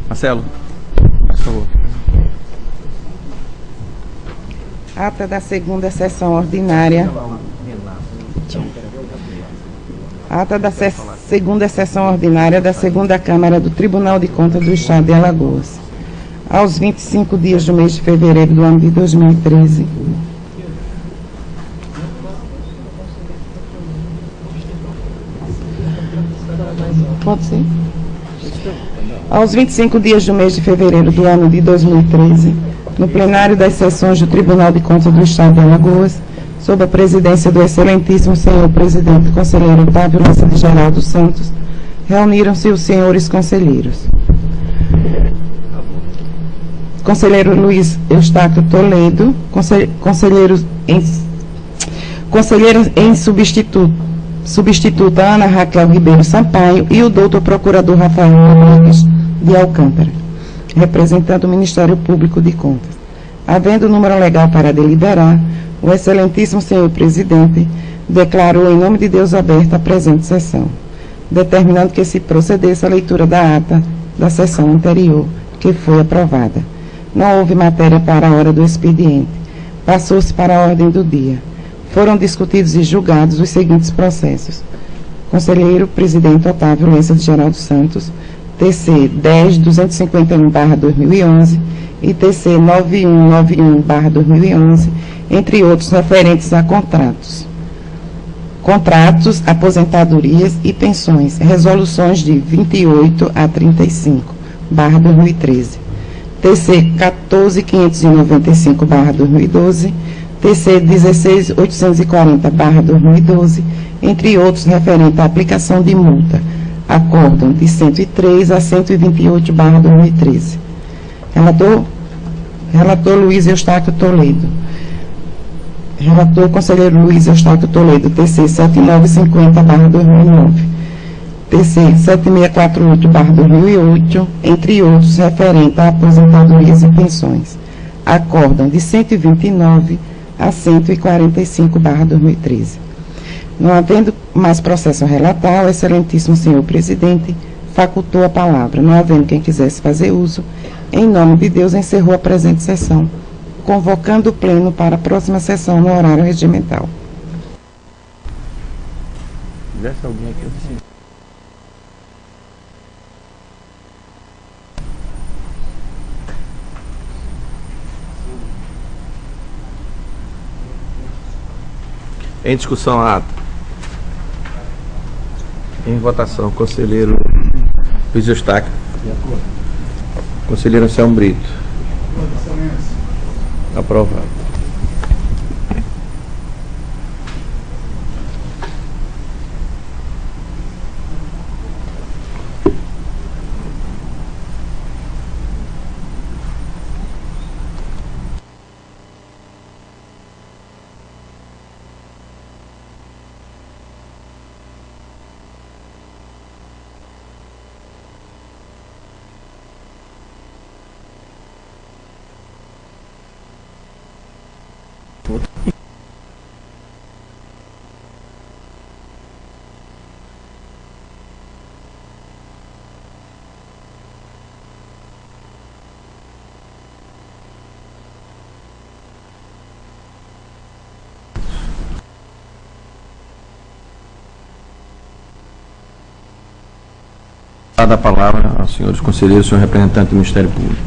Marcelo, por favor. Ata da segunda sessão ordinária. Ata da segunda sessão ordinária da segunda Câmara do Tribunal de Contas do Estado de Alagoas. Aos 25 dias do mês de fevereiro do ano de 2013. Pode ser? Aos 25 dias do mês de fevereiro do ano de 2013, no plenário das sessões do Tribunal de Contas do Estado de Alagoas, sob a presidência do excelentíssimo senhor presidente conselheiro Otávio Lessa de Geraldo Santos, reuniram-se os senhores conselheiros. Conselheiro Luiz Eustáquio Toledo, conselheira em substituta Ana Raquel Ribeiro Sampaio e o doutor procurador Rafael Rodrigues de Alcântara, representando o Ministério Público de Contas. Havendo número legal para deliberar, o excelentíssimo senhor presidente declarou em nome de Deus aberta a presente sessão, determinando que se procedesse à leitura da ata da sessão anterior, que foi aprovada. Não houve matéria para a hora do expediente. Passou-se para a ordem do dia. Foram discutidos e julgados os seguintes processos: Conselheiro Presidente Otávio Lessa de Geraldo Santos, TC 10.251/2011 e TC 9191/2011, entre outros referentes a contratos, aposentadorias e pensões, resoluções de 28 a 35/2013, TC 14.595/2012, TC 16.840/2012, entre outros referentes à aplicação de multa, acórdão de 103 a 128/2013. Relator Luiz Eustáquio Toledo. Relator Conselheiro Luiz Eustáquio Toledo, TC 7950/2009, TC 7648/2008, entre outros referentes a aposentadorias e pensões, acórdão de 129 a 145/2013. Não havendo mais processo a relatar, o excelentíssimo senhor presidente facultou a palavra. Não havendo quem quisesse fazer uso, em nome de Deus, encerrou a presente sessão, convocando o pleno para a próxima sessão no horário regimental. Tivesse alguém aqui assim. Em discussão a ata. Em votação, conselheiro Luiz Eustáquio. Conselheiro Anselmo Brito. Aprovado. Dada a palavra aos senhores conselheiros, senhor representante do Ministério Público.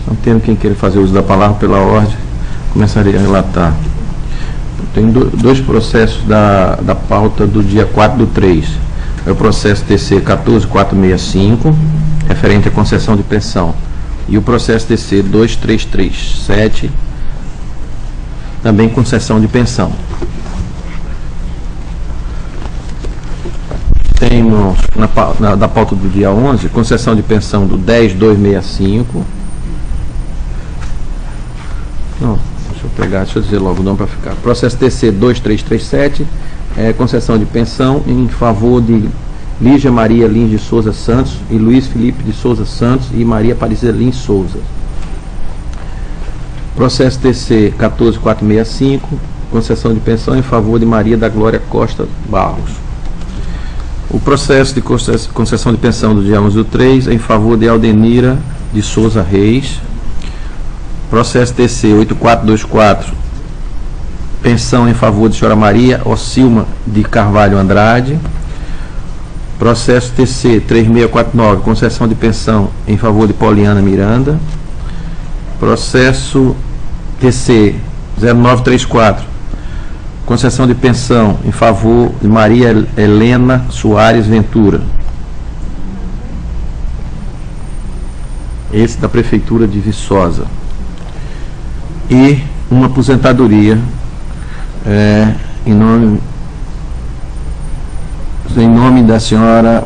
Não tendo quem queira fazer uso da palavra, pela ordem, começarei a relatar. Tem dois processos da pauta do dia 4/3. É o processo TC 14465, referente à concessão de pensão, e o processo TC 2337, também concessão de pensão. Temos da pauta do dia 11, concessão de pensão do 10.265. Não, deixa eu dizer logo o nome para ficar. Processo TC 2337, concessão de pensão em favor de Lígia Maria Lins de Souza Santos e Luiz Felipe de Souza Santos e Maria Aparecida Lins Souza. Processo TC 14465, concessão de pensão em favor de Maria da Glória Costa Barros. O processo de concessão de pensão do dia 11/3 em favor de Aldenira de Souza Reis. Processo TC 8424, pensão em favor de senhora Maria Ocilma de Carvalho Andrade. Processo TC 3649, concessão de pensão em favor de Poliana Miranda. Processo TC 0934, concessão de pensão em favor de Maria Helena Soares Ventura. Esse da Prefeitura de Viçosa. E uma aposentadoria em nome da senhora,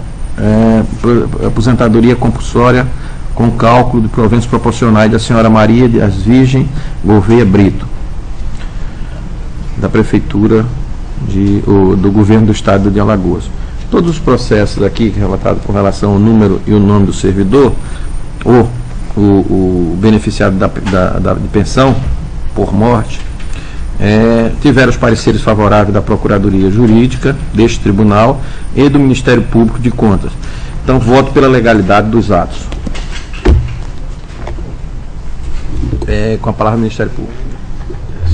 aposentadoria compulsória com cálculo de proventos proporcionais da senhora Maria das Virgens Gouveia Brito, da Prefeitura do Governo do Estado de Alagoas. Todos os processos aqui relatados com relação ao número e o nome do servidor, ou o beneficiário de pensão por morte, tiveram os pareceres favoráveis da Procuradoria Jurídica deste Tribunal e do Ministério Público de Contas. Então, voto pela legalidade dos atos. Com a palavra, Ministério Público.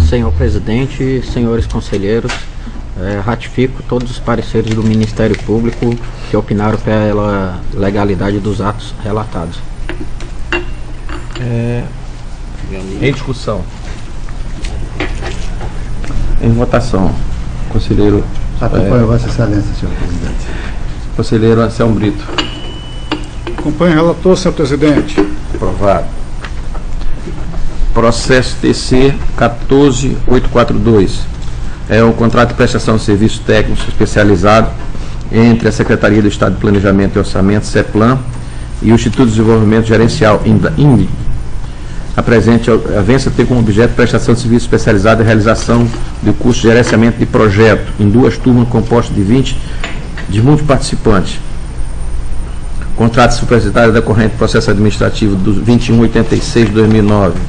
Senhor presidente, senhores conselheiros, ratifico todos os pareceres do Ministério Público que opinaram pela legalidade dos atos relatados. Em discussão. Em votação. Conselheiro. Acompanho Vossa Excelência, senhor presidente. Conselheiro Anselmo Brito. Acompanho o relator, senhor presidente. Aprovado. Processo TC 14842. É o contrato de prestação de serviço técnico especializado entre a Secretaria do Estado de Planejamento e Orçamento, CEPLAN, e o Instituto de Desenvolvimento Gerencial, INDE. A presente avença tem como objeto prestação de serviço especializado e realização do curso de gerenciamento de projeto em 2 turmas compostas de muitos participantes. Contrato suplementar decorrente do processo administrativo do 2186 de 2009.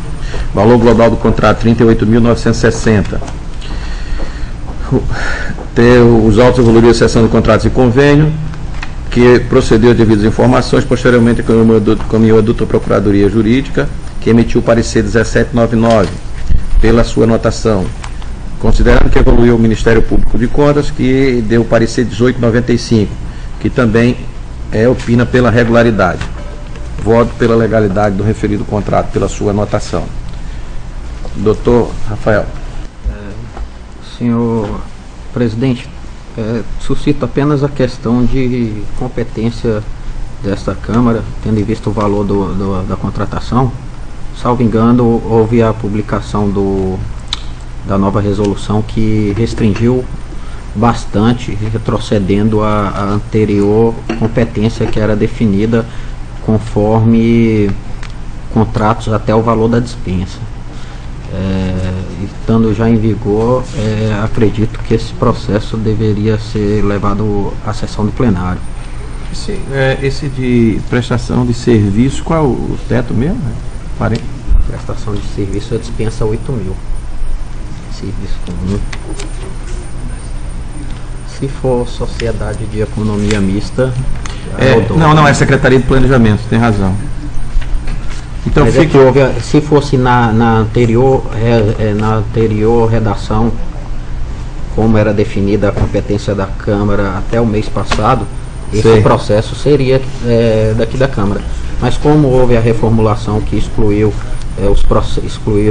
Valor global do contrato 38.960. Os autos evoluíram a seção de contratos e convênio, que procedeu a devidas informações, posteriormente caminhou a Doutora Procuradoria Jurídica, que emitiu o parecer 1799, pela sua anotação. Considerando que evoluiu o Ministério Público de Contas, que deu o parecer 1895, que também opina pela regularidade. Voto pela legalidade do referido contrato, pela sua anotação. Doutor Rafael. Senhor presidente, suscito apenas a questão de competência desta Câmara, tendo em vista o valor da contratação. Salvo engano, houve a publicação da nova resolução que restringiu bastante, retrocedendo a anterior competência que era definida conforme contratos até o valor da dispensa. Estando já em vigor, acredito que esse processo deveria ser levado à sessão do plenário. Esse de prestação de serviço, qual é o teto mesmo? Prestação de serviço, a dispensa 8.000. Serviço comum. Se for sociedade de economia mista, não, é Secretaria de Planejamento, tem razão. Então, mas se fosse na anterior redação, como era definida a competência da Câmara até o mês passado, esse processo seria daqui da Câmara. Mas como houve a reformulação que excluíram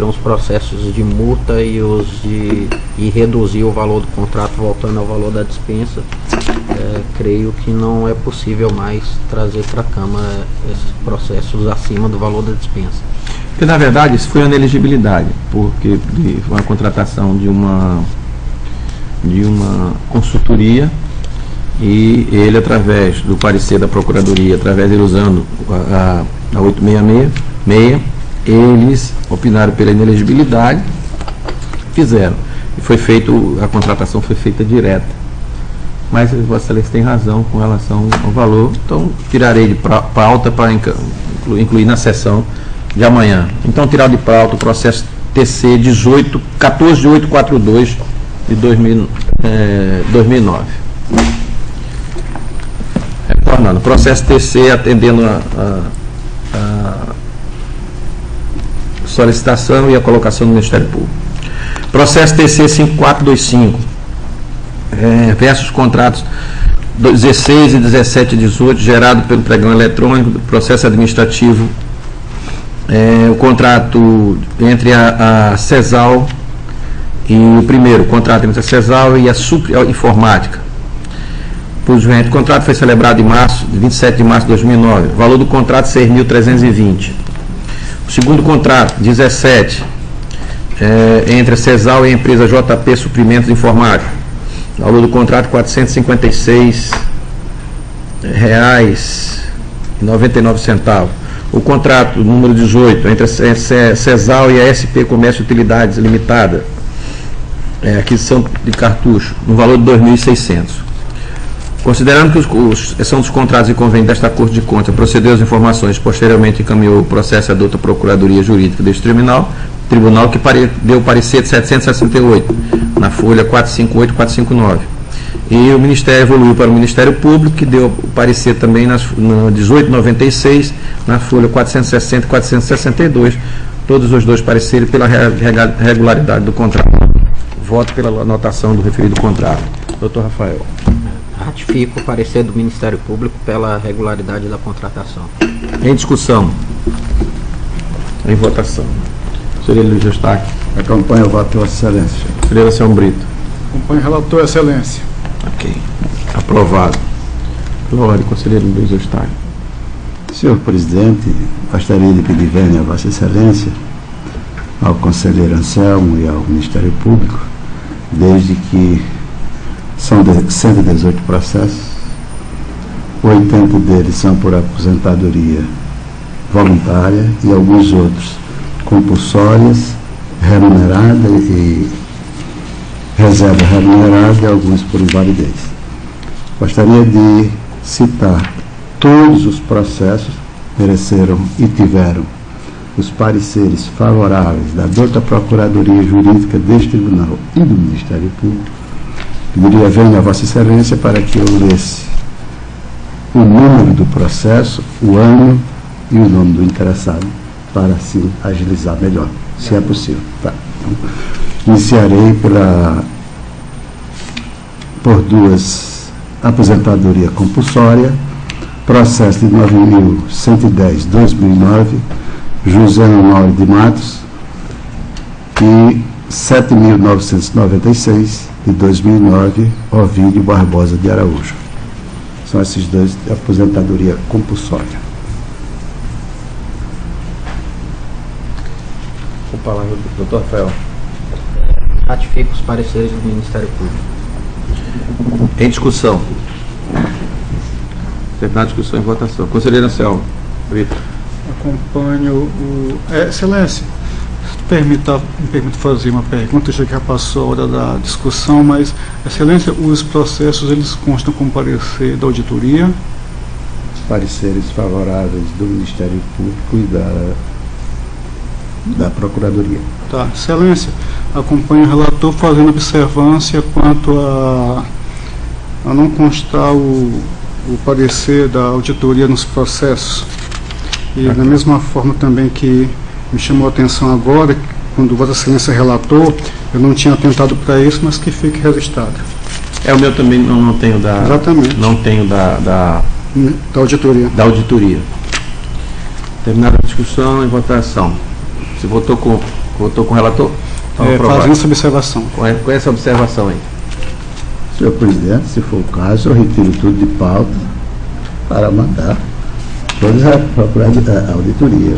os processos de multa e reduziu o valor do contrato voltando ao valor da dispensa, creio que não é possível mais trazer para a Câmara esses processos acima do valor da dispensa. Porque, na verdade, isso foi uma inelegibilidade, porque foi uma contratação de uma consultoria, e ele, através do parecer da Procuradoria, através dele usando a 866, eles opinaram pela inelegibilidade, fizeram. E foi a contratação foi feita direta. Mas Vossa Excelência tem razão com relação ao valor, então tirarei de pauta para incluir na sessão de amanhã. Então, tirar de pauta o processo TC 14.842 de 2009. Retornando, processo TC atendendo a solicitação e a colocação do Ministério Público. Processo TC 5425 versus contratos 16 e 17 e 18 gerado pelo pregão eletrônico do processo administrativo, o contrato entre a CESAL e o primeiro contrato entre a CESAL e a Supre Informática. O contrato foi celebrado em 27 de março de 2009. O valor do contrato 6.320. O segundo contrato 17 entre a CESAL e a empresa JP Suprimentos Informática. O valor do contrato R$ 456,99. O contrato número 18 entre a CESAL e a SP Comércio e Utilidades Limitada, aquisição de cartucho, no valor de R$ 2.600. Considerando que são dos contratos e convênios desta Corte de Contas, procedeu as informações, posteriormente encaminhou o processo à douta Procuradoria Jurídica deste tribunal que deu parecer de 768, na folha 458 e 459. E o Ministério evoluiu para o Ministério Público, que deu parecer também na 1896, na folha 460 e 462, todos os dois pareceres pela regularidade do contrato. Voto pela anotação do referido contrato. Doutor Rafael. Ratifico o parecer do Ministério Público pela regularidade da contratação. Em discussão. Em votação. Conselheiro Luiz Eustáquio. Acompanho o voto, Vossa Excelência. Conselheiro Anselmo Brito. Acompanho o relator, Excelência. Ok. Aprovado. Pela ordem, conselheiro Luiz Eustáquio. Senhor Presidente, gostaria de pedir vênia a Vossa Excelência, ao conselheiro Anselmo e ao Ministério Público, desde que são 118 processos, 80 deles são por aposentadoria voluntária e alguns outros compulsórias, remunerada e reserva remunerada e alguns por invalidez. Gostaria de citar todos os processos mereceram e tiveram os pareceres favoráveis da douta Procuradoria Jurídica deste Tribunal e do Ministério Público. Pediria vênia a Vossa Excelência para que eu lesse o número do processo, o ano e o nome do interessado, para assim agilizar melhor, se é possível. Tá. Então, iniciarei por duas aposentadoria compulsória, processo de 9.110/2009, José Mauro de Matos, e 7.996 de 2009, Ovídio Barbosa de Araújo. São esses dois de aposentadoria compulsória. Com a palavra do doutor Rafael. Ratifico os pareceres do Ministério Público. Em discussão. Terminar a discussão em votação. Conselheiro Anselmo Brito. Acompanho o... Excelência, me permito fazer uma pergunta, já que já passou a hora da discussão, mas, Excelência, os processos, eles constam com parecer da auditoria? Pareceres favoráveis do Ministério Público e da Procuradoria. Tá, Excelência, acompanho o relator fazendo observância quanto a não constar o parecer da auditoria nos processos. E da mesma forma também que me chamou a atenção agora, quando Vossa Excelência relatou, eu não tinha atentado para isso, mas que fique registrado. O meu também não tenho da... Exatamente. Não tenho da auditoria. Da auditoria. Terminada a discussão e votação. Você votou com o relator? Fazendo essa observação. Com essa observação aí. Senhor Presidente, se for o caso, eu retiro tudo de pauta para mandar todas a auditoria.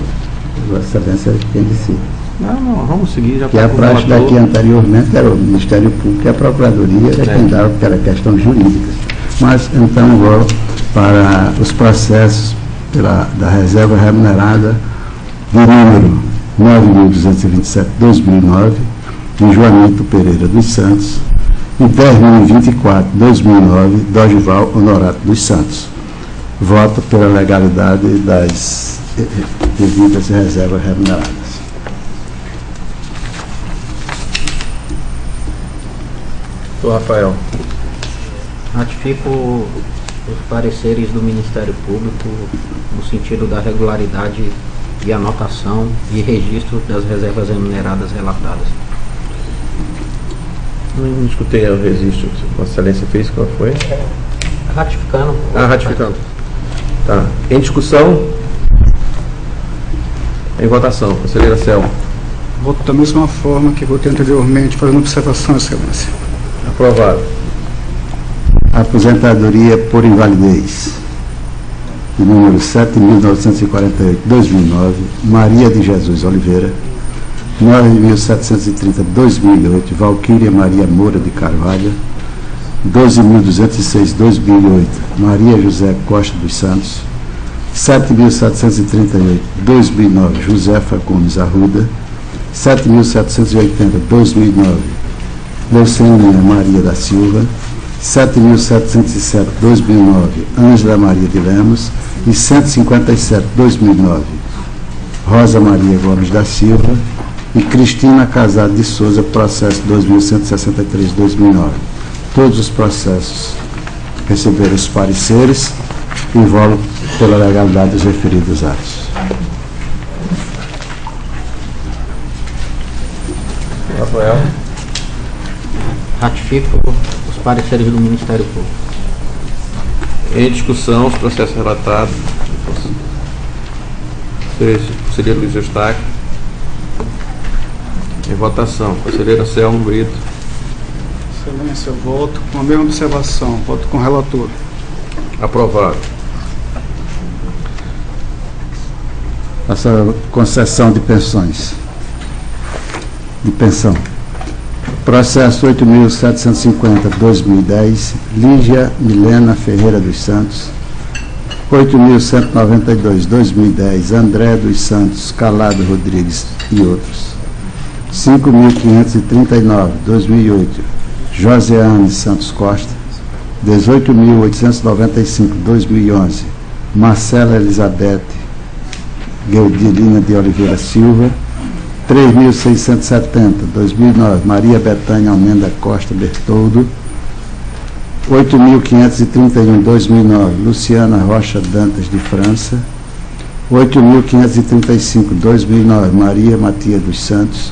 Vossa Excelência quem decide. Não, vamos seguir. Já que a prática daqui anteriormente era o Ministério Público e a Procuradoria era quem dava, porque era questão jurídica. Mas então vou para os processos da reserva remunerada do número 9.227/2009, de Joanito Pereira dos Santos, e 10.024/2009, Dorival Honorato dos Santos. Voto pela legalidade das devidas reservas remuneradas. Doutor Rafael. Ratifico os pareceres do Ministério Público no sentido da regularidade e anotação e registro das reservas remuneradas relatadas. Não escutei o registro que Vossa Excelência fez, qual foi? Ratificando. Ratificando. Tá. Em discussão? Em votação. Conselheira Selma. Voto da mesma forma que votei anteriormente, fazendo observação, Excelência. Aprovado. Aposentadoria por invalidez. De número 7.948/2009, Maria de Jesus Oliveira. 9.730/2008, Valquíria Maria Moura de Carvalho. 12.206/2008, Maria José Costa dos Santos. 7.738/2009, Josefa Gomes Arruda. 7.780/2009, Leucênia Maria da Silva. 7.707/2009, Ângela Maria de Lemos. E 157/2009, Rosa Maria Gomes da Silva e Cristina Casado de Souza, processo 2163/2009. Todos os processos receberam os pareceres e volo pela legalidade dos referidos atos. Rafael. Ratifico os pareceres do Ministério Público. Em discussão, os processos relatados. Conselheiro Luiz Eustáquio. Em votação. Conselheira Selma Brito. Excelência, voto com a mesma observação, voto com o relator. Aprovado. Essa concessão de pensões. De pensão. Processo 8.750/2010, Lígia Milena Ferreira dos Santos. 8.192/2010, André dos Santos Calado Rodrigues e outros. 5.539/2008, Joseane Santos Costa. 18.895/2011, Marcela Elizabeth Gueldilina de Oliveira Silva. 3.670/2009, Maria Betânia Almenda Costa Bertoldo. 8.531/2009, Luciana Rocha Dantas de França. 8.535/2009, Maria Matias dos Santos.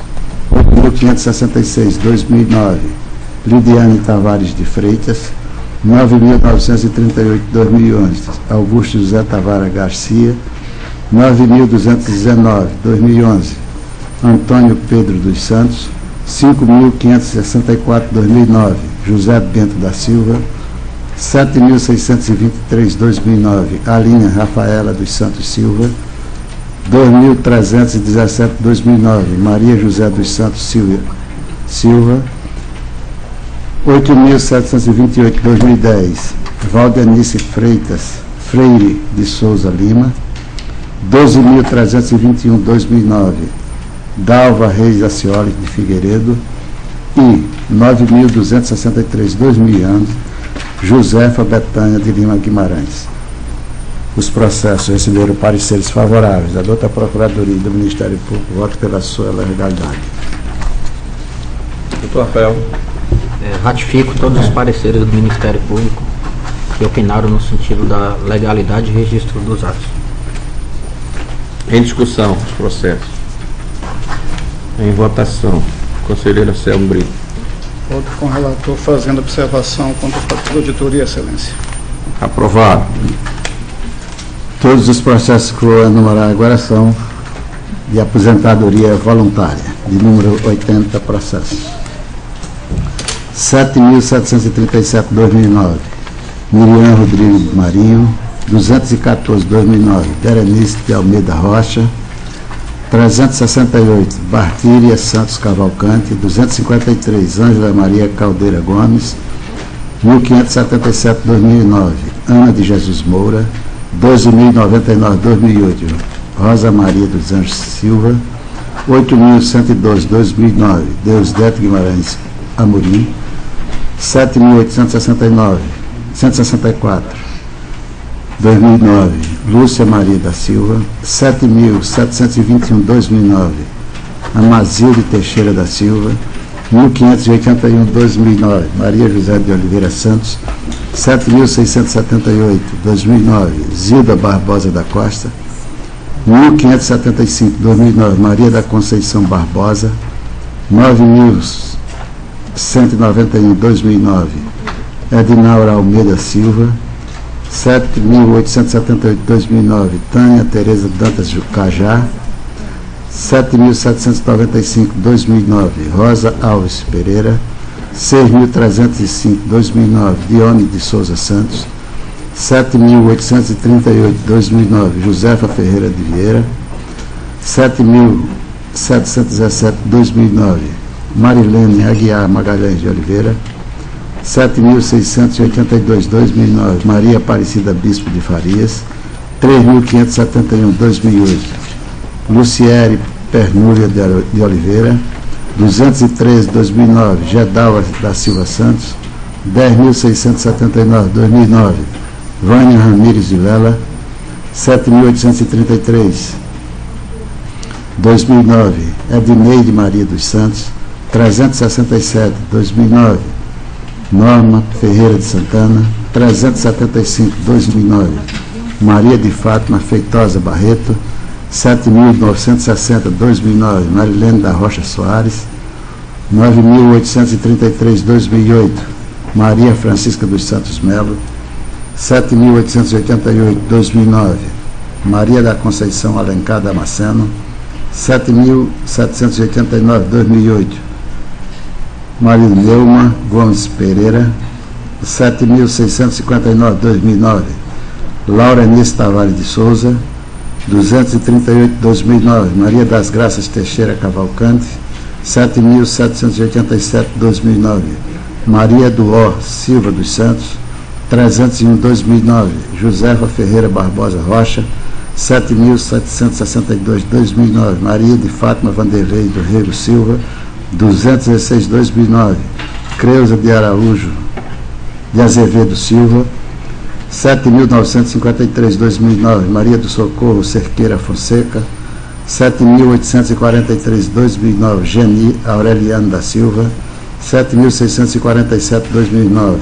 8.566/2009, Lidiane Tavares de Freitas. 9.938/2011, Augusto José Tavares Garcia. 9.219/2011, Antônio Pedro dos Santos. 5.564/2009, José Bento da Silva. 7.623/2009, Aline Rafaela dos Santos Silva. 2.317/2009, Maria José dos Santos Silva. 8.728/2010, Valdenice Freire de Souza Lima. 12.321/2009, Dalva Reis Acioli de Figueiredo. E 9.263/2011, Josefa Betânia de Lima Guimarães. Os processos receberam pareceres favoráveis da doutora Procuradoria e do Ministério Público. Voto pela sua legalidade. Doutor Rafael. Ratifico todos os pareceres do Ministério Público que opinaram no sentido da legalidade e registro dos atos. Em discussão, os processos. Em votação. Conselheira Selma Brito. Voto com o relator fazendo observação contra a fatura de auditoria, Excelência. Aprovado. Todos os processos que vou enumerar agora são de aposentadoria voluntária, de número 80 processos. 7.737/2009, Miriam Rodrigues Marinho. 214/2009, Berenice de Almeida Rocha. 368, Bartíria Santos Cavalcante. 253, Ângela Maria Caldeira Gomes. 1.577/2009, Ana de Jesus Moura. 12.099/2008, Rosa Maria dos Anjos Silva. 8.112/2009, Deusdete Guimarães Amorim. 7.164/2009, Lúcia Maria da Silva. 7.721/2009, Amazilde Teixeira da Silva. 1581, 2009, Maria José de Oliveira Santos. 7.678, 2009, Zilda Barbosa da Costa. 1575, 2009, Maria da Conceição Barbosa. 9.191, 2009, Edinaura Almeida Silva. 7.878, 2009, Tânia Tereza Dantas Cajá. 7.795, 2009, Rosa Alves Pereira. 6.305, 2009, Dione de Souza Santos. 7.838, 2009, Josefa Ferreira de Vieira. 7.717, 2009, Marilene Aguiar Magalhães de Oliveira. 7.682, 2009, Maria Aparecida Bispo de Farias. 3.571, 2008, Luciere Pernúlia de Oliveira. 213, 2009, Gedalva da Silva Santos. 10.679, 2009, Vânia Ramires de Lela. 7.833, 2009, Edneide Maria dos Santos. 367, 2009, Norma Ferreira de Santana. 375, 2009, Maria de Fátima Feitosa Barreto. 7.960, 2009, Marilene da Rocha Soares. 9.833, 2008, Maria Francisca dos Santos Melo. 7.888, 2009, Maria da Conceição Alencar Damasceno. 7.789, 2008, Maria Neuma Gomes Pereira. 7.659, 2009, Laura Eunice Tavares de Souza. 238, 2009, Maria das Graças Teixeira Cavalcante. 7.787, 2009, Maria do Ó Silva dos Santos. 301, 2009, Josefa Ferreira Barbosa Rocha. 7.762, 2009, Maria de Fátima Vanderlei do Rego Silva. 216, 2009, Creuza de Araújo de Azevedo Silva. 7.953, 2009, Maria do Socorro Cerqueira Fonseca. 7.843, 2009, Geni Aureliano da Silva. 7.647, 2009,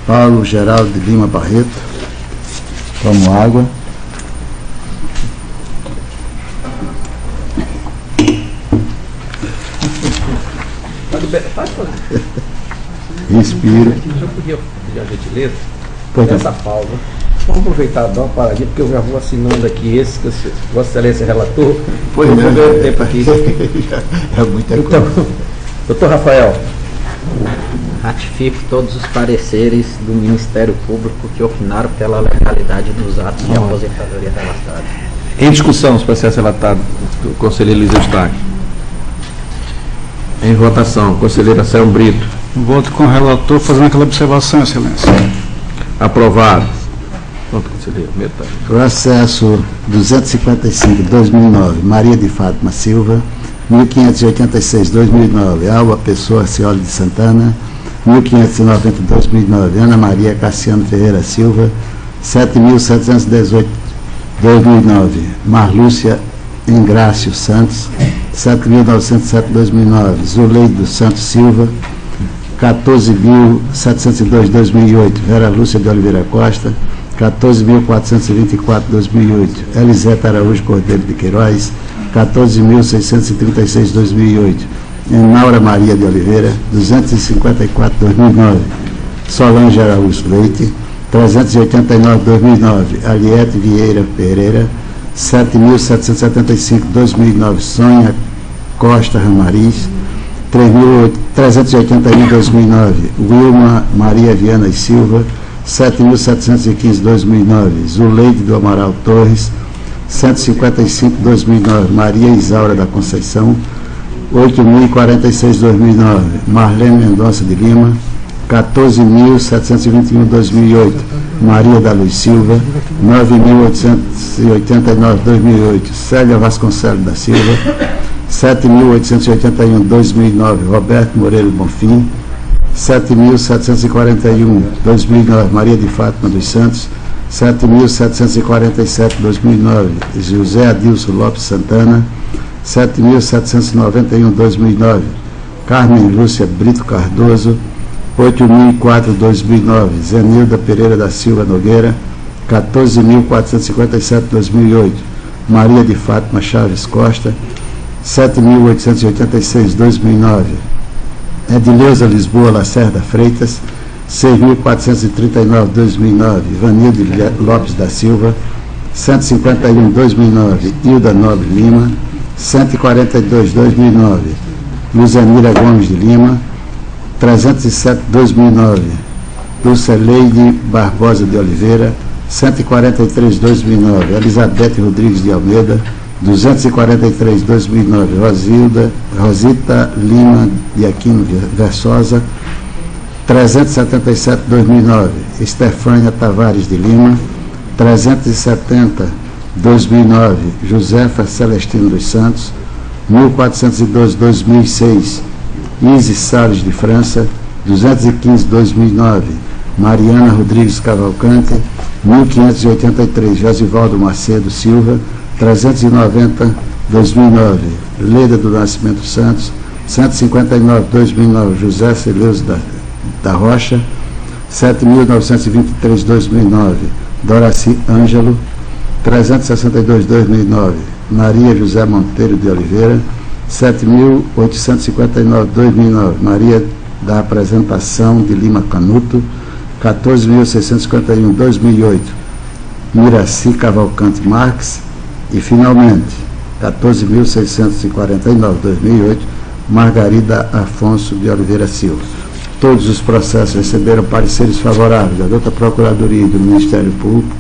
Paulo Geraldo de Lima Barreto. Tomo água. Pode falar. Respiro. Eu podia pedir a gentileza? Pois não. Essa pausa. Vamos aproveitar dar uma paradinha, porque eu já vou assinando aqui esse que Vossa Excelência relatou. Pois eu não. vou ver o tempo aqui. É muita Então, coisa. doutor Rafael, ratifico todos os pareceres do Ministério Público que opinaram pela legalidade dos atos de aposentadoria relatados. Em discussão, os processos relatados do conselheiro Eliseu Eustáquio. Em votação, conselheira Selma Brito. Voto com o relator, fazendo aquela observação, Excelência. Aprovado. Pronto, conselheiro. Metade. Processo 255, 2009, Maria de Fátima Silva. 1586, 2009, Alba Pessoa Cioli de Santana. 1590, 2009, Ana Maria Cassiano Ferreira Silva. 7.718, 2009, Marlúcia Ingrácio Santos. 7.907, 2009, Zuleide dos Santos Silva. 14.702, 2008, Vera Lúcia de Oliveira Costa. 14.424, 2008, Elisete Araújo Cordeiro de Queiroz. 14.636, 2008, Enaura Maria de Oliveira. 254, 2009, Solange Araújo Leite. 389, 2009, Aliete Vieira Pereira. 7.775, 2009, Sônia Costa Ramariz. 381, 2009, Wilma Maria Viana e Silva. 7.715, 2009, Zuleide do Amaral Torres. 155, 2009, Maria Isaura da Conceição. 8.046, 2009, Marlene Mendonça de Lima. 14.721, 2008, Maria da Luz Silva. 9.889, 2008, Célia Vasconcelos da Silva. 7.881, 2009, Roberto Moreira Bonfim. 7.741, 2009, Maria de Fátima dos Santos. 7.747, 2009, José Adilson Lopes Santana. 7.791, 2009, Carmen Lúcia Brito Cardoso, 8.004/2009. Zenilda Pereira da Silva Nogueira, 14.457/2008. Maria de Fátima Chaves Costa, 7.886/2009. Edileuza Lisboa Lacerda Freitas, 6.439/2009. Vanilde Lopes da Silva, 151/2009. Hilda Nobre Lima, 142/2009. Luzanira Gomes de Lima, 307/2009. Dulceleide Barbosa de Oliveira, 143/2009. Elizabeth Rodrigues de Almeida, 243/2009. Rosita Lima de Aquino Versosa, 377/2009. Estefânia Tavares de Lima, 370/2009. Josefa Celestino dos Santos, 1412/2006. Isis Salles de França, 215/2009. Mariana Rodrigues Cavalcante, 1583. Josivaldo Macedo Silva, 390/2009. Leda do Nascimento Santos, 159/2009. José Celeuso da Rocha, 7.923/2009. Doraci Ângelo, 362/2009. Maria José Monteiro de Oliveira, 7.859/2009. Maria da Apresentação de Lima Canuto, 14.651/2008. Miraci Cavalcante Marques e, finalmente, 14.649/2008, Margarida Afonso de Oliveira Silva. Todos os processos receberam pareceres favoráveis da douta Procuradoria e do Ministério Público.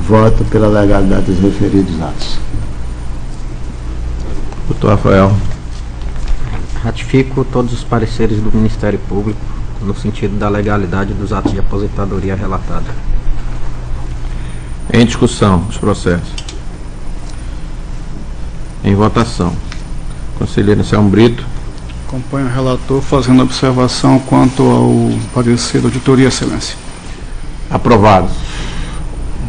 Voto pela legalidade dos referidos atos. Doutor Rafael. Ratifico todos os pareceres do Ministério Público no sentido da legalidade dos atos de aposentadoria relatada. Em discussão, os processos. Em votação. Conselheiro Anselmo Brito. Acompanho o relator fazendo observação quanto ao parecer da auditoria, excelência. Aprovado.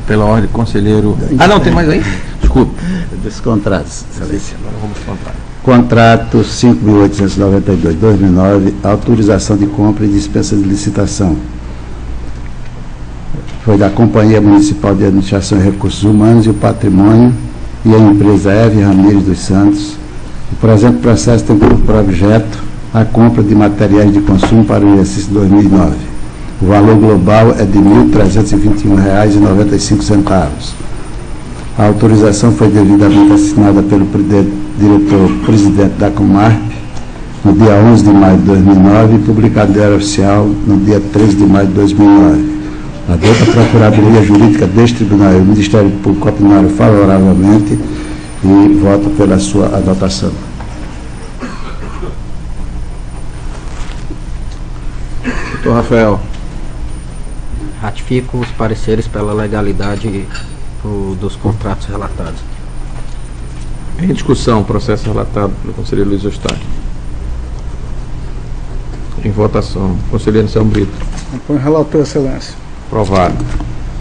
Pela ordem, conselheiro... Ah, não, tem mais aí? Desculpe. Dos contratos, excelência. Agora vamos ao contrato. Contrato 5.892/2009, autorização de compra e dispensa de licitação. Foi da Companhia Municipal de Administração e Recursos Humanos e o Patrimônio e a empresa Eve Ramires dos Santos. O presente processo tem por objeto a compra de materiais de consumo para o exercício 2009. O valor global é de R$ 1.321,95. A autorização foi devidamente assinada pelo diretor-presidente da Comarp no dia 11 de maio de 2009 e publicado no Diário Oficial no dia 13 de maio de 2009. A douta Procuradoria Jurídica deste Tribunal e o Ministério Público opinaram favoravelmente e voto pela sua adotação. Doutor Rafael. Ratifico os pareceres pela legalidade dos contratos relatados. Em discussão, processo relatado pelo conselheiro Luiz Eustáquio. Em votação, conselheiro Anselmo Brito. Acompanho o relator, excelência. Aprovado.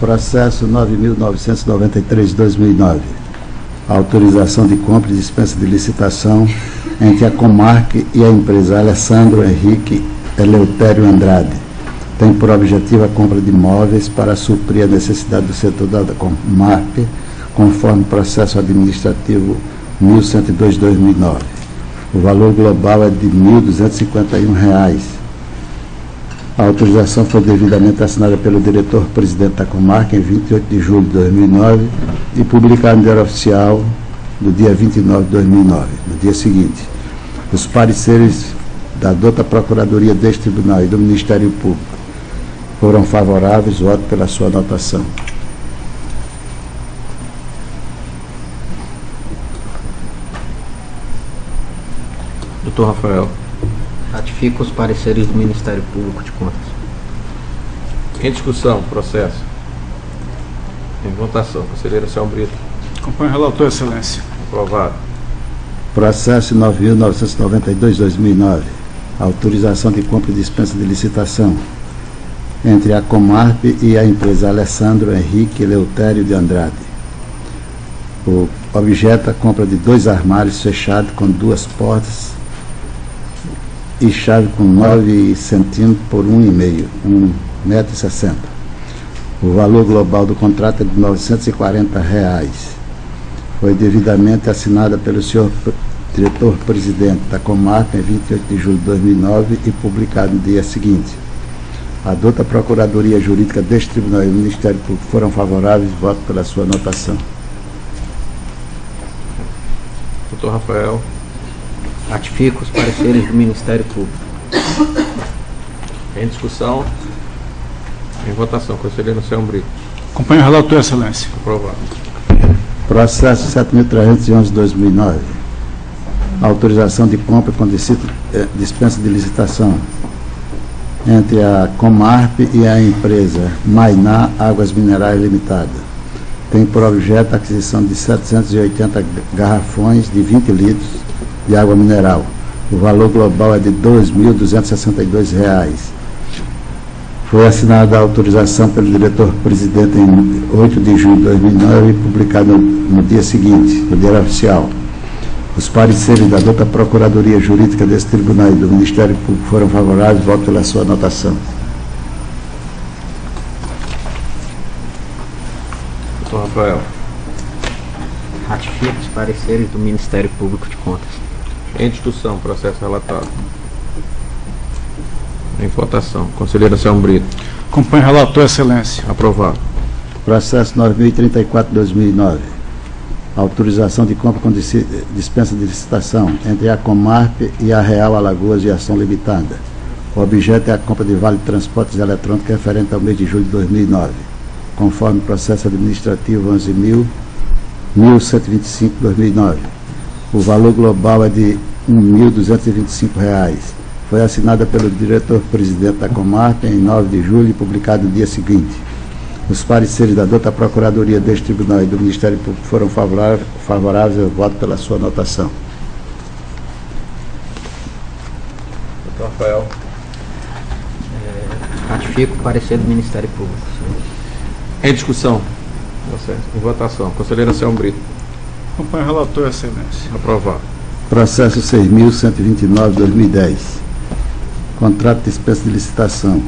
Processo 9.993/2009. Autorização de compra e dispensa de licitação entre a Comarc e a empresa Alessandro Henrique Eleutério Andrade. Tem por objetivo a compra de imóveis para suprir a necessidade do setor da Comarc, conforme processo administrativo 1102/2009. O valor global é de R$ 1.251. A autorização foi devidamente assinada pelo diretor-presidente da Comarc em 28 de julho de 2009 e publicada no Diário Oficial no dia 29 de 2009. No dia seguinte, os pareceres da douta Procuradoria deste Tribunal e do Ministério Público foram favoráveis. Voto pela sua anotação. Doutor Rafael. Ratifico os pareceres do Ministério Público de Contas. Em discussão, processo. Em votação, conselheiro Anselmo Brito. Acompanho o relator, excelência. Aprovado. Processo 9.992/2009. Autorização de compra e dispensa de licitação entre a Comarp e a empresa Alessandro Henrique Eleutério de Andrade. O objeto é a compra de 2 armários fechados com 2 portas e chave com 9 centímetros por 1,5, 1,60 m. O valor global do contrato é de R$ 940. Foi devidamente assinada pelo senhor diretor-presidente da Comarp em 28 de julho de 2009 e publicado no dia seguinte. A douta Procuradoria Jurídica deste Tribunal e o Ministério Público foram favoráveis, voto pela sua anotação. Doutor Rafael. Ratifico os pareceres do Ministério Público. Em discussão. Em votação. Conselheiro Anselmo Brito. Acompanho o relator, excelência. Aprovado. Processo 7.311/2009. Autorização de compra com dispensa de licitação entre a Comarp e a empresa Mainá Águas Minerais Limitada. Tem por objeto a aquisição de 780 garrafões de 20 litros de água mineral. O valor global é de R$ 2.262. Foi assinada a autorização pelo diretor-presidente em 8 de julho de 2009 e publicada no dia seguinte, no Diário Oficial. Os pareceres da douta Procuradoria Jurídica desse Tribunal e do Ministério Público foram favoráveis, voto pela sua anotação. Doutor Rafael. Ratifico os pareceres do Ministério Público de Contas. Em discussão, processo relatado. Em votação. Conselheiro Anselmo Brito. Acompanho o relator, excelência. Aprovado. Processo 9.034/2009. Autorização de compra com dispensa de licitação entre a Comarp e a Real Alagoas Viação Limitada. O objeto é a compra de vale de transportes eletrônicos referente ao mês de julho de 2009, conforme processo administrativo 11.125/2009. O valor global é de R$ 1.225. Foi assinada pelo diretor-presidente da Comarp em 9 de julho e publicado no dia seguinte. Os pareceres da douta Procuradoria deste Tribunal e do Ministério Público foram favoráveis, eu voto pela sua anotação. Doutor Rafael. Ratifico o parecer do Ministério Público. Em discussão. Em votação. Conselheiro Anselmo Brito. Acompanho o relator, excelência. Aprovado. Processo 6.129/2010. Contrato de dispensa de licitação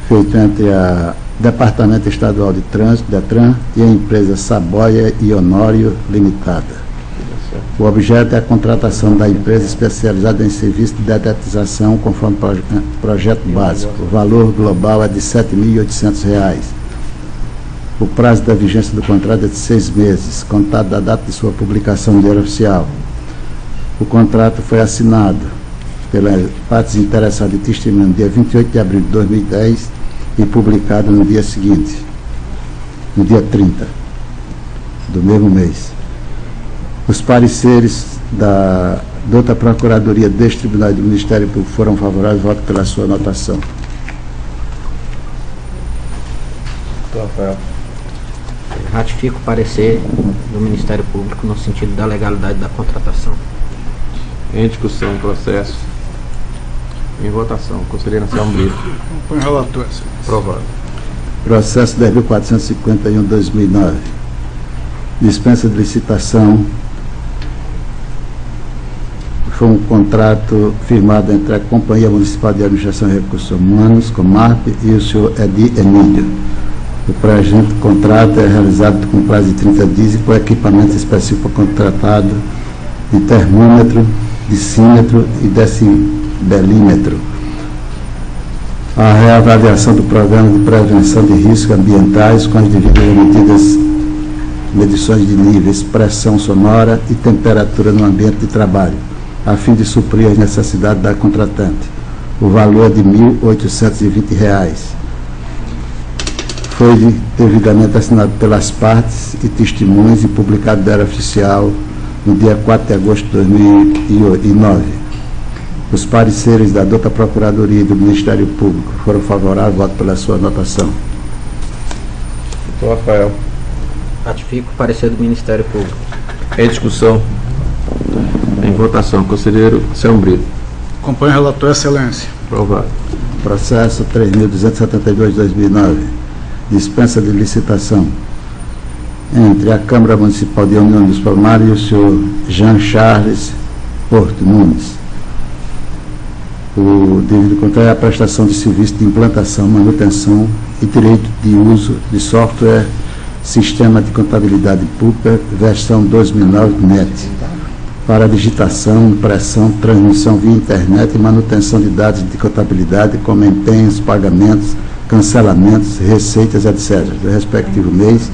feito entre a Departamento Estadual de Trânsito, DETRAN, e a empresa Saboia e Honório Limitada. O objeto é a contratação da empresa especializada em serviço de dedetização conforme projeto básico. O valor global é de R$ 7.800. O prazo da vigência do contrato é de 6 meses, contado da data de sua publicação no Diário Oficial. O contrato foi assinado pelas partes interessadas e testemunhas no dia 28 de abril de 2010 e publicado no dia seguinte, no dia 30 do mesmo mês. Os pareceres da douta Procuradoria deste Tribunal e do Ministério Público foram favoráveis, voto pela sua anotação. Doutor Rafael. Ratifico o parecer do Ministério Público no sentido da legalidade da contratação. Em discussão, processo. Em votação. Conselheiro Anselmo Brito. Acompanho o relator, excelência. Aprovado. Processo 10.451/2009. Dispensa de licitação. Foi um contrato firmado entre a Companhia Municipal de Administração e Recursos Humanos, Comarp, e o senhor Edi Emílio. O presente contrato é realizado com prazo de 30 dias e com equipamento específico contratado de termômetro, decímetro e decibelímetro. A reavaliação do programa de prevenção de riscos ambientais com as devidas medições de níveis, pressão sonora e temperatura no ambiente de trabalho, a fim de suprir as necessidades da contratante. O valor é de R$ 1.820. Foi devidamente assinado pelas partes e testemunhas e publicado no Diário Oficial no dia 4 de agosto de 2009. Os pareceres da douta Procuradoria e do Ministério Público foram favoráveis, voto pela sua anotação. Doutor Rafael. Ratifico o parecer do Ministério Público. Em discussão. Em votação. Conselheiro Anselmo Brito. Acompanho o relator, excelência. Aprovado. Processo 3.272/2009. Dispensa de licitação entre a Câmara Municipal de União dos Palmares e o senhor Jean Charles Porto Nunes. O devido contrário é a prestação de serviço de implantação, manutenção e direito de uso de software Sistema de Contabilidade Pública, versão 2009 NET, para digitação, impressão, transmissão via internet e manutenção de dados de contabilidade, como empenhos, pagamentos, cancelamentos, receitas, etc., do respectivo mês,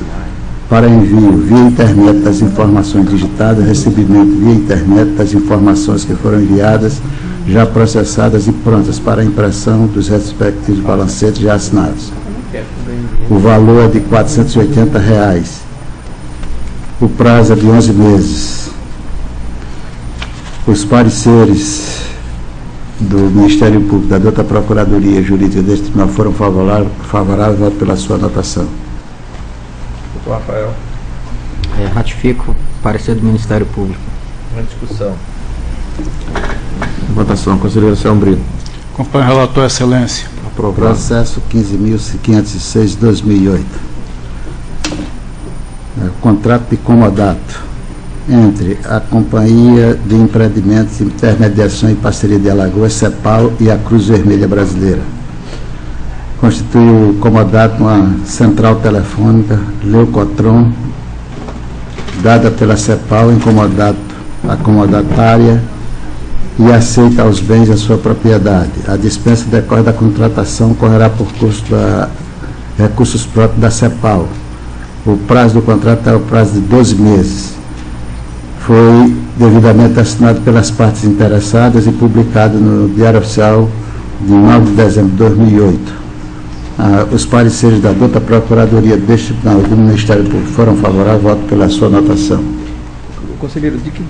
para envio via internet das informações digitadas, recebimento via internet das informações que foram enviadas, já processadas e prontas para a impressão dos respectivos balancetes já assinados. O valor é de R$ 480. O prazo é de 11 meses. Os pareceres do Ministério Público, da outra Procuradoria Jurídica deste Tribunal foram favoráveis, voto pela sua anotação. Doutor Rafael. Ratifico o parecer do Ministério Público. Uma discussão. Votação. Conselheiro Selmo Brito. Acompanho o relator, excelência. Aprovado. Processo 15.506/2008. Contrato de comodato entre a Companhia de Empreendimentos, Intermediação e Parceria de Alagoas, CEPAL, e a Cruz Vermelha Brasileira. Constitui o comodato uma central telefônica Leucotron, dada pela CEPAL, a comodatária, e aceita aos bens a sua propriedade. A dispensa decorre da contratação, correrá por custo a recursos próprios da CEPAL. O prazo do contrato é o prazo de 12 meses. Foi devidamente assinado pelas partes interessadas e publicado no Diário Oficial de 9 de dezembro de 2008. Os pareceres da outra Procuradoria deste Tribunal do Ministério Público foram favoráveis, voto pela sua anotação. Conselheiro, de que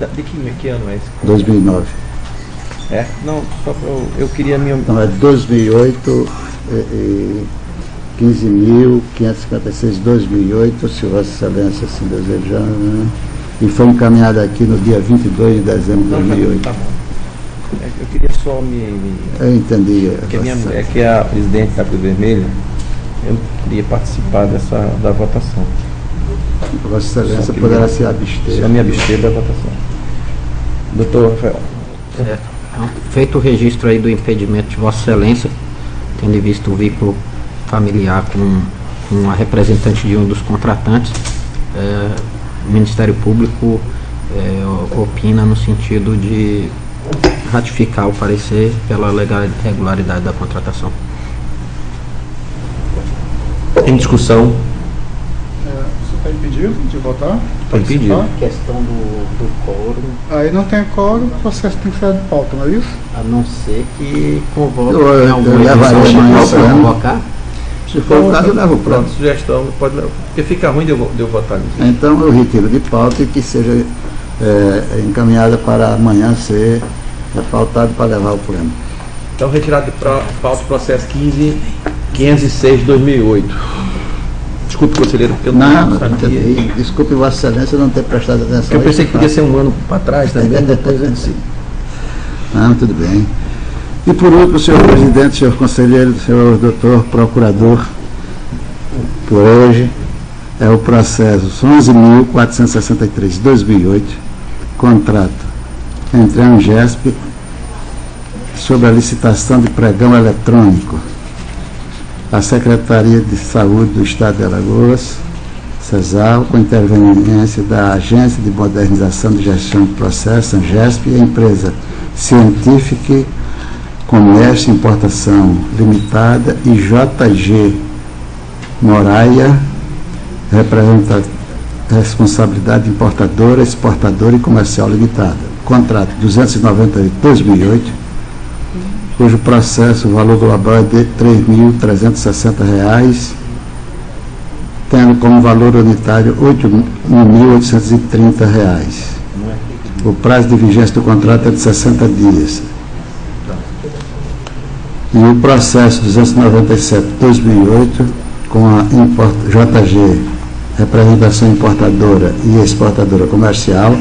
ano é esse? 2009. Não, só para eu queria minha... Então é 2008, 15.556/2008, se Vossa Excelência assim desejar, né? E foi encaminhado aqui no dia 22 de dezembro de 2008. Tá bom. Eu queria só Eu entendi. É que a presidente da Cruz Vermelha, eu queria participar da votação. Vossa Excelência poderá se abster. Só me abster da votação. Doutor Rafael. Feito o registro aí do impedimento de Vossa Excelência, tendo em vista o vínculo familiar com a representante de um dos contratantes, o Ministério Público opina no sentido de ratificar o parecer pela regularidade da contratação. Em discussão. Você está impedido de votar? Está impedido. Questão do quórum, Aí não tem quórum, o processo tem que sair de pauta, não é isso? a não ser que convoque Eu alguma levaria eleição amanhã para para convocar. Se for o caso, eu levo o plano. Pronto, sugestão, pode levar. Porque fica ruim de eu votar nisso. Então eu retiro de pauta e que seja encaminhada para amanhã ser pautado para levar o plano. Então, retirado de pauta o processo 15.506/2008. Desculpe, conselheiro, porque eu não sabia. Desculpe Vossa Excelência não ter prestado atenção. Porque eu pensei que podia ser um ano para trás também, depois eu disse. Não, tudo bem. E por último, senhor presidente, senhor conselheiro, senhor doutor procurador, por hoje é o processo 11.463/2008, contrato entre a Angesp sobre a licitação de pregão eletrônico, a Secretaria de Saúde do Estado de Alagoas, CESAL, com interveniência da Agência de Modernização de Gestão de Processos, Angesp, e a empresa Científica Comércio e Importação Limitada e JG Moraia, responsabilidade importadora, exportadora e comercial limitada. Contrato 298/2008, cujo processo, o valor global é de R$ 3.360, tendo como valor unitário R$ 8.830. O prazo de vigência do contrato é de 60 dias. E o processo 297/2008, com a JG, representação importadora e exportadora comercial,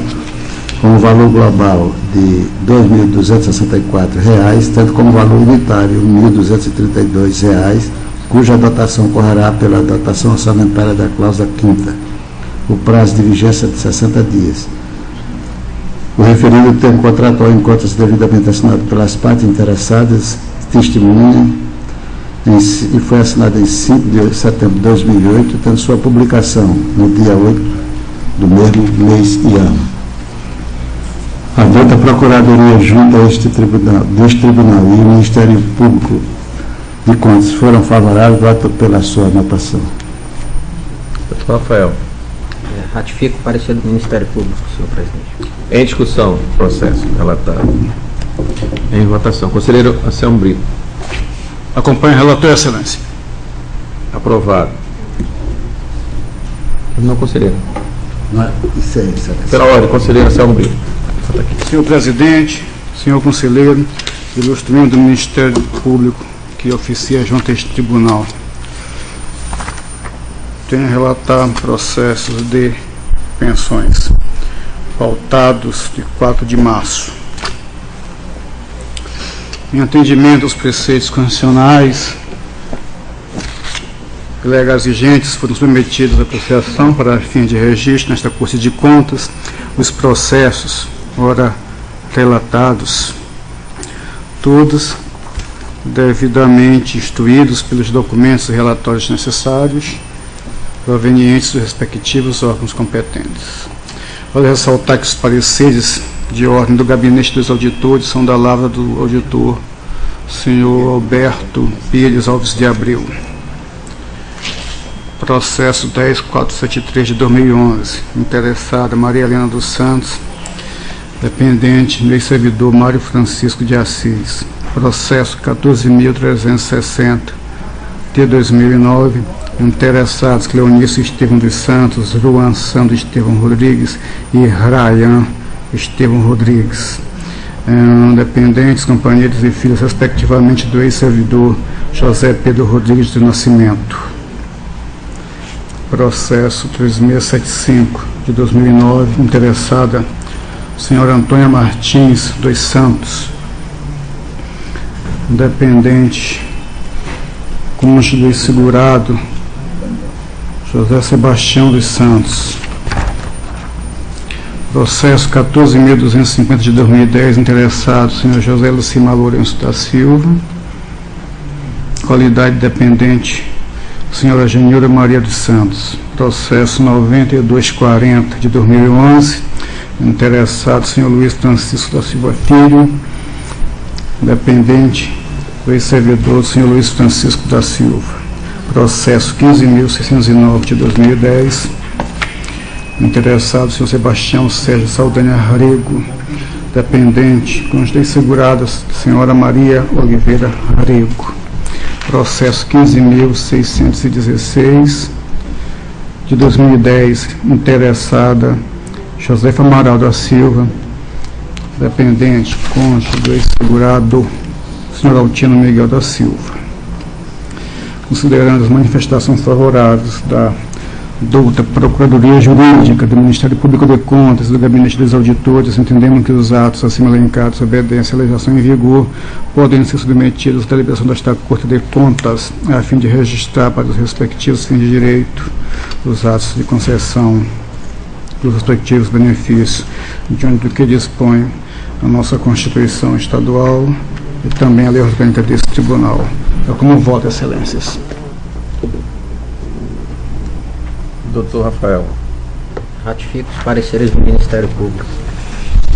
com o valor global de R$ 2.264, tendo como valor unitário R$ 1.232, cuja dotação correrá pela dotação orçamentária da cláusula 5ª. O prazo de vigência é de 60 dias. O referido termo contratual em cotas devidamente assinado pelas partes interessadas testemunha e foi assinado em 5 de setembro de 2008, tendo sua publicação no dia 8 do mesmo mês e ano. A douta Procuradoria junto a deste tribunal e o Ministério Público de Contas foram favoráveis, voto pela sua anotação. Doutor Rafael. Ratifico o parecer do Ministério Público, senhor presidente. Em discussão, processo relatado. Em votação. Conselheiro Anselmo Brito. Acompanho o relator, excelência. Aprovado. Não, conselheiro. Não é? Isso é, excelência. Pela ordem, conselheiro Anselmo Brito. Senhor presidente, senhor conselheiro, ilustre membro do Ministério Público que oficia junto a este tribunal. Tenho a relatar processos de pensões pautados de 4 de março. Em atendimento aos preceitos constitucionais e legais vigentes, foram submetidos à apreciação para fim de registro nesta Corte de Contas os processos ora relatados, todos devidamente instruídos pelos documentos e relatórios necessários provenientes dos respectivos órgãos competentes. Vale ressaltar que os pareceres de ordem do Gabinete dos Auditores são da lavra do auditor senhor Alberto Pires Alves de Abreu. Processo 10473 de 2011, interessada Maria Helena dos Santos, dependente do ex-servidor Mário Francisco de Assis. Processo 14.360 de 2009, interessados Cleonice Estevão dos Santos, Juan Sandro Estevão Rodrigues e Ryan Estevão Rodrigues, dependentes, companheiros e filhos, respectivamente, do ex-servidor José Pedro Rodrigues do Nascimento. Processo 3675 de 2009, interessada senhora Antônia Martins dos Santos, dependente, cônjuge do ex-segurado José Sebastião dos Santos. Processo 14.250 de 2010, interessado senhor José Lucimar Lourenço da Silva, qualidade dependente senhora Genilda Maria dos Santos. Processo 9240 de 2011, interessado senhor Luiz Francisco da Silva Filho, dependente do ex-servidor senhor Luiz Francisco da Silva. Processo 15.609 de 2010, interessado senhor Sebastião Sérgio Saldanha Rego, dependente, cônjuge segurada senhora Maria Oliveira Rego. Processo 15.616 de 2010, interessada Josefa Amaral da Silva, dependente, cônjuge do ex-segurado senhor Altino Miguel da Silva. Considerando as manifestações favoráveis da douta Procuradoria Jurídica do Ministério Público de Contas e do Gabinete dos Auditores, entendemos que os atos acima elencados obedecem à legislação em vigor, podem ser submetidos à deliberação desta Corte de Contas, a fim de registrar para os respectivos fins de direito os atos de concessão dos respectivos benefícios, diante do que dispõe a nossa Constituição Estadual e também a lei orgânica desse tribunal. É como voto, excelências. Doutor Rafael. Ratifico os pareceres do Ministério Público.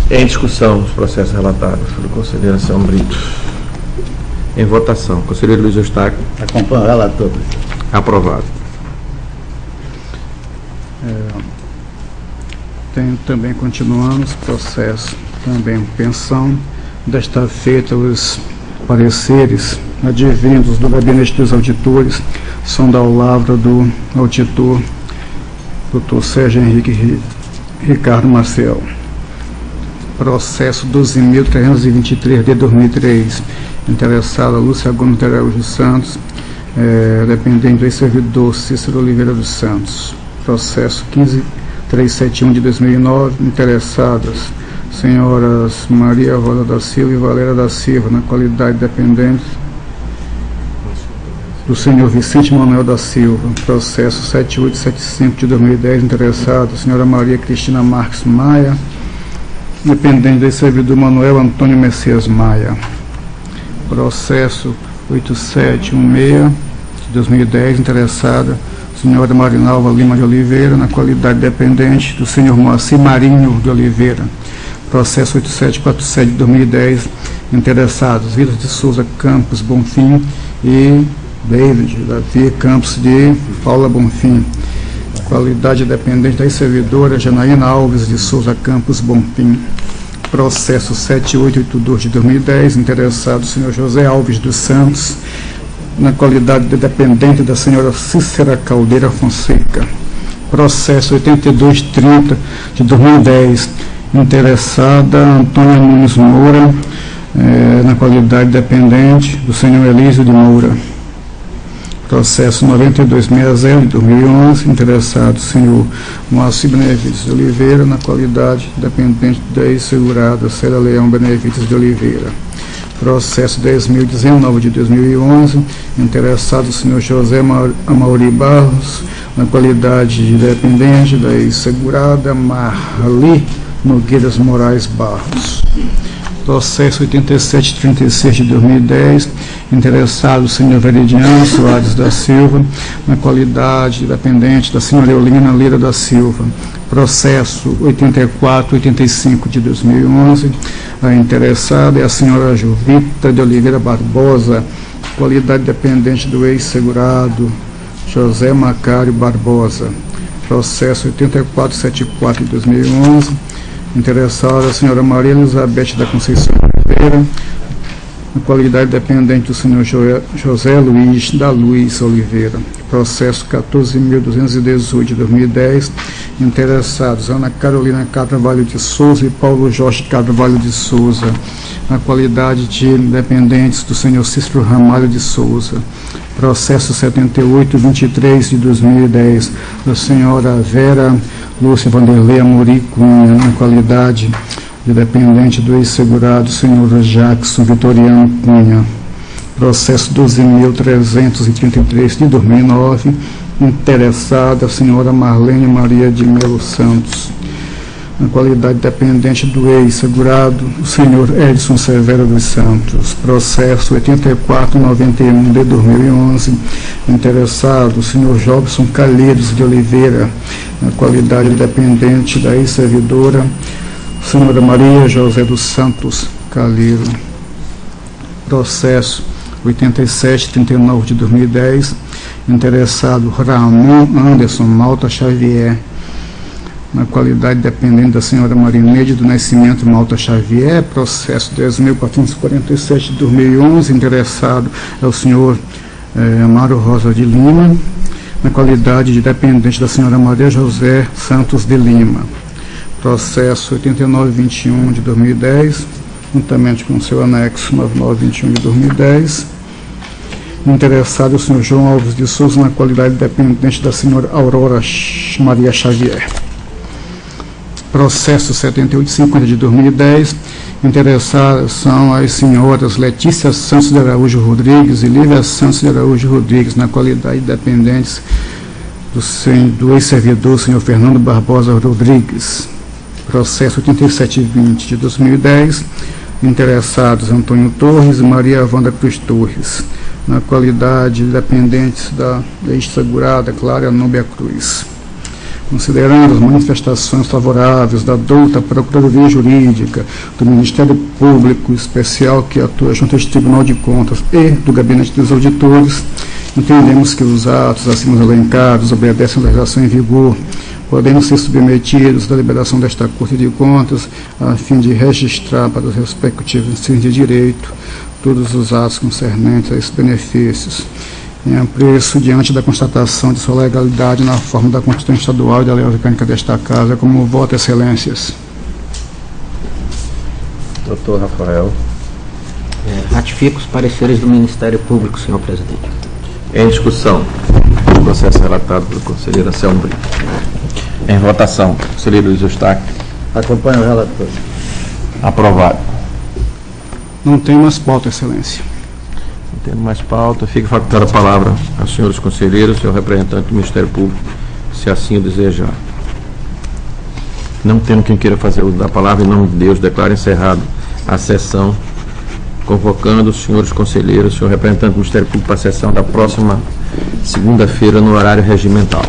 Em discussão, os processos relatados pelo conselheiro Anselmo Brito. Em votação, conselheiro Luiz Eustáquio. Acompanho o relator. Aprovado. Tem também, continuando os processos, também pensão, desta feita os pareceres advindos do Gabinete dos Auditores são da lavra do auditor Dr. Sérgio Henrique Ricardo Marcel. Processo 12.323 de 2003, interessada Lúcia Gomes de Araújo Santos, dependente do ex-servidor Cícero Oliveira dos Santos. Processo 15.371 de 2009, interessadas senhoras Maria Rosa da Silva e Valéria da Silva, na qualidade dependente do senhor Vicente Manuel da Silva. Processo 7875 de 2010, interessado senhora Maria Cristina Marques Maia, dependente do servidor Manuel Antônio Messias Maia. Processo 8716 de 2010, interessada senhora Marinalva Lima de Oliveira, na qualidade dependente do senhor Moacir Marinho de Oliveira. Processo 8747 de 2010, interessados Vilas de Souza Campos Bonfim e David Davi Campos de Paula Bonfim. Qualidade dependente da servidora Janaína Alves de Souza Campos Bonfim. Processo 7882 de 2010, interessado o senhor José Alves dos Santos, na qualidade de dependente da senhora Cícera Caldeira Fonseca. Processo 8230 de 2010, interessada Antônia Nunes Moura, na qualidade dependente do senhor Elísio de Moura. Processo 9260 de 2011, interessado o senhor Moacir Benevides de Oliveira, na qualidade dependente da ex-segurada Célia Leão Benevides de Oliveira. Processo 10.019 de 2011, interessado o senhor José Amauri Barros, na qualidade de dependente da ex-segurada Marli Nogueiras Moraes Barros. Processo 8736 de 2010, interessado o senhor Veridiano Soares da Silva, na qualidade de dependente da senhora Eulina Lira da Silva. Processo 8485 de 2011, a interessada é a senhora Jovita de Oliveira Barbosa, qualidade dependente do ex-segurado José Macário Barbosa. Processo 8474 de 2011, interessada a senhora Maria Elizabeth da Conceição Oliveira, na qualidade dependente do senhor José Luiz da Luz Oliveira. Processo 14.218 de 2010, interessados Ana Carolina Carvalho de Souza e Paulo Jorge Carvalho de Souza, na qualidade de dependentes do senhor Cícero Ramalho de Souza. Processo 7823 de 2010, da senhora Vera Lúcia Vanderlei Amorim Cunha, na qualidade de dependente do ex-segurado senhor Jackson Vitoriano Cunha. Processo 12.333 de 2009, interessada a senhora Marlene Maria de Melo Santos, na qualidade dependente do ex-segurado o senhor Edson Severo dos Santos. Processo 8491 de 2011, interessado o senhor Jobson Calheiros de Oliveira, na qualidade dependente da ex-servidora senhora Maria José dos Santos Calheiro. Processo 8739 de 2010, interessado Ramon Anderson Malta Xavier, na qualidade dependente da senhora Marineide do Nascimento Malta Xavier. Processo 10.447 de 2011, interessado é o senhor Amaro Rosa de Lima, na qualidade de dependente da senhora Maria José Santos de Lima. Processo 8921 de 2010, juntamente com o seu anexo 9921 de 2010, interessado é o senhor João Alves de Souza, na qualidade dependente da senhora Aurora Maria Xavier. Processo 7850 de 2010, interessadas são as senhoras Letícia Santos de Araújo Rodrigues e Lívia Santos de Araújo Rodrigues, na qualidade dependentes do ex-servidor senhor Fernando Barbosa Rodrigues. Processo 8720 de 2010, interessados Antônio Torres e Maria Wanda Cruz Torres, na qualidade dependentes da ex-segurada Clara Núbia Cruz. Considerando as manifestações favoráveis da douta Procuradoria Jurídica, do Ministério Público Especial que atua junto ao Tribunal de Contas e do Gabinete dos Auditores, entendemos que os atos acima elencados obedecem à legislação em vigor, podendo ser submetidos à deliberação desta Corte de Contas, a fim de registrar para os respectivos enseios de direito todos os atos concernentes a esses benefícios, em apreço diante da constatação de sua legalidade na forma da Constituição Estadual e da Lei Orgânica desta Casa, como voto, excelências. Doutor Rafael. Ratifico os pareceres do Ministério Público, senhor presidente. Em discussão, o processo relatado pelo conselheiro Anselmo Brito. Em votação, conselheiro Luiz Eustáquio. Acompanho o relator. Aprovado. Não tem mais pauta, excelência. Não tendo mais pauta, fica facultada a palavra aos senhores conselheiros e ao representante do Ministério Público, se assim o desejar. Não tendo quem queira fazer uso da palavra, em nome de Deus, declaro encerrado a sessão, convocando os senhores conselheiros, o senhor representante do Ministério Público para a sessão da próxima segunda-feira no horário regimental.